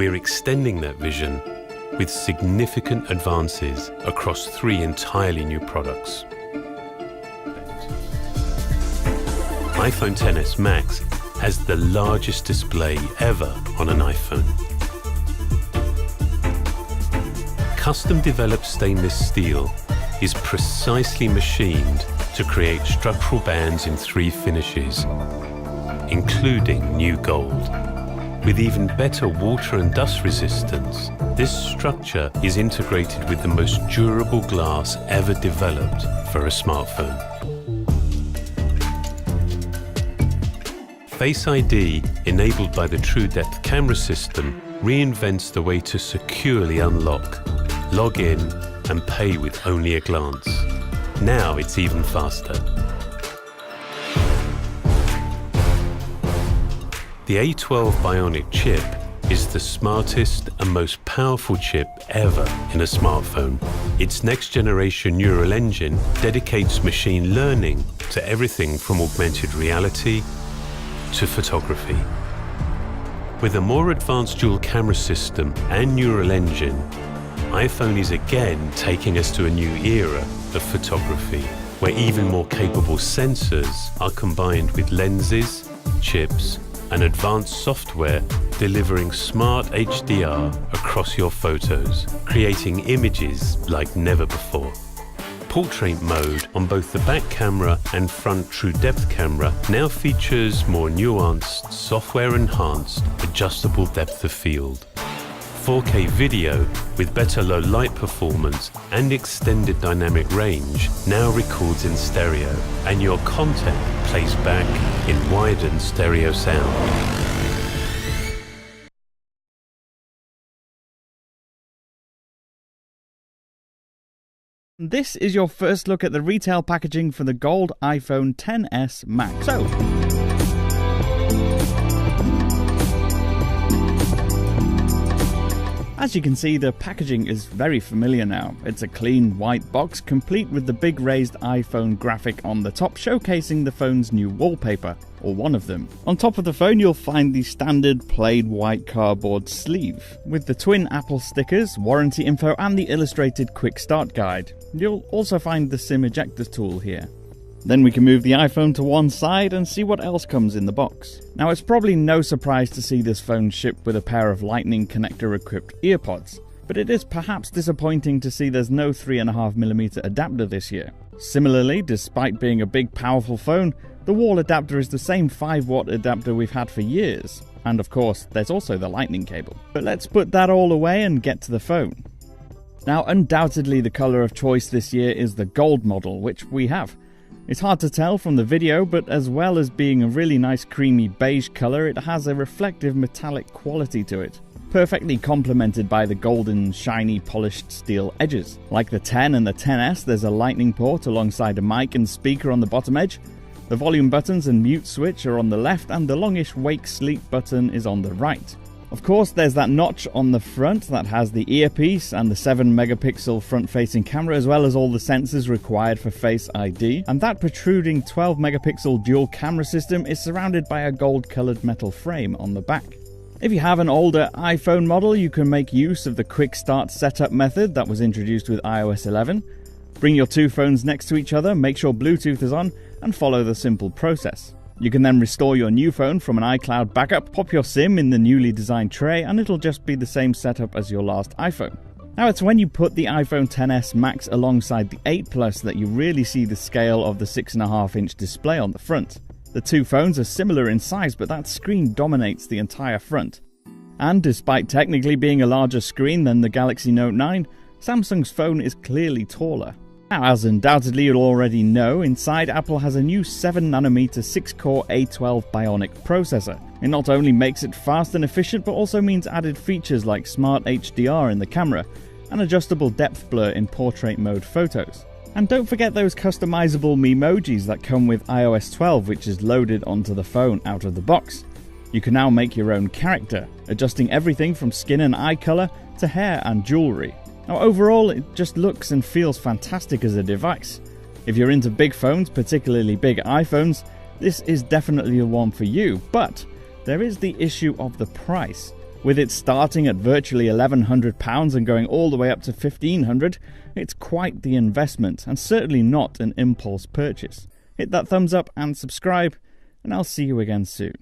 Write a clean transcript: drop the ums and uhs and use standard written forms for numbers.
we're extending that vision with significant advances across 3 entirely new products. iPhone XS Max has the largest display ever on an iPhone. Custom-developed stainless steel is precisely machined to create structural bands in 3 finishes, including new gold. With even better water and dust resistance, this structure is integrated with the most durable glass ever developed for a smartphone. Face ID, enabled by the True Depth camera system, reinvents the way to securely unlock, log in, and pay with only a glance. Now it's even faster. The A12 Bionic Chip is the smartest and most powerful chip ever in a smartphone. Its next-generation neural engine dedicates machine learning to everything from augmented reality to photography. With a more advanced dual camera system and neural engine, iPhone is again taking us to a new era of photography, where even more capable sensors are combined with lenses, chips, and advanced software delivering smart HDR across your photos, creating images like never before. Portrait mode on both the back camera and front True Depth camera now features more nuanced, software-enhanced, adjustable depth of field. 4K video with better low light performance and extended dynamic range now records in stereo, and your content plays back in widened stereo sound. This is your first look at the retail packaging for the gold iPhone XS Max. As you can see, the packaging is very familiar now. It's a clean white box, complete with the big raised iPhone graphic on the top, showcasing the phone's new wallpaper, or one of them. On top of the phone, you'll find the standard plain white cardboard sleeve, with the twin Apple stickers, warranty info, and the illustrated quick start guide. You'll also find the SIM ejector tool here. Then we can move the iPhone to one side and see what else comes in the box. Now, it's probably no surprise to see this phone shipped with a pair of Lightning connector equipped earpods, but it is perhaps disappointing to see there's no 3.5mm adapter this year. Similarly, despite being a big powerful phone, the wall adapter is the same 5-watt adapter we've had for years. And of course, there's also the Lightning cable. But let's put that all away and get to the phone. Now, undoubtedly the colour of choice this year is the gold model, which we have. It's hard to tell from the video, but as well as being a really nice creamy beige colour, it has a reflective metallic quality to it, perfectly complemented by the golden, shiny, polished steel edges. Like the 10 and the XS, there's a lightning port alongside a mic and speaker on the bottom edge. The volume buttons and mute switch are on the left, and the longish wake sleep button is on the right. Of course, there's that notch on the front that has the earpiece and the 7-megapixel front-facing camera, as well as all the sensors required for Face ID. And that protruding 12-megapixel dual camera system is surrounded by a gold-colored metal frame on the back. If you have an older iPhone model, you can make use of the quick start setup method that was introduced with iOS 11. Bring your 2 phones next to each other, make sure Bluetooth is on, and follow the simple process. You can then restore your new phone from an iCloud backup, pop your SIM in the newly designed tray, and it'll just be the same setup as your last iPhone. Now, it's when you put the iPhone XS Max alongside the 8 Plus that you really see the scale of the 6.5-inch display on the front. The 2 phones are similar in size, but that screen dominates the entire front. And despite technically being a larger screen than the Galaxy Note 9, Samsung's phone is clearly taller. Now, as undoubtedly you'll already know, inside Apple has a new 7nm 6-core A12 Bionic processor. It not only makes it fast and efficient, but also means added features like smart HDR in the camera and adjustable depth blur in portrait mode photos. And don't forget those customizable Memojis that come with iOS 12, which is loaded onto the phone out of the box. You can now make your own character, adjusting everything from skin and eye color to hair and jewelry. Now, overall, it just looks and feels fantastic as a device. If you're into big phones, particularly big iPhones, this is definitely the one for you, but there is the issue of the price. With it starting at virtually £1,100 and going all the way up to £1,500, it's quite the investment and certainly not an impulse purchase. Hit that thumbs up and subscribe, and I'll see you again soon.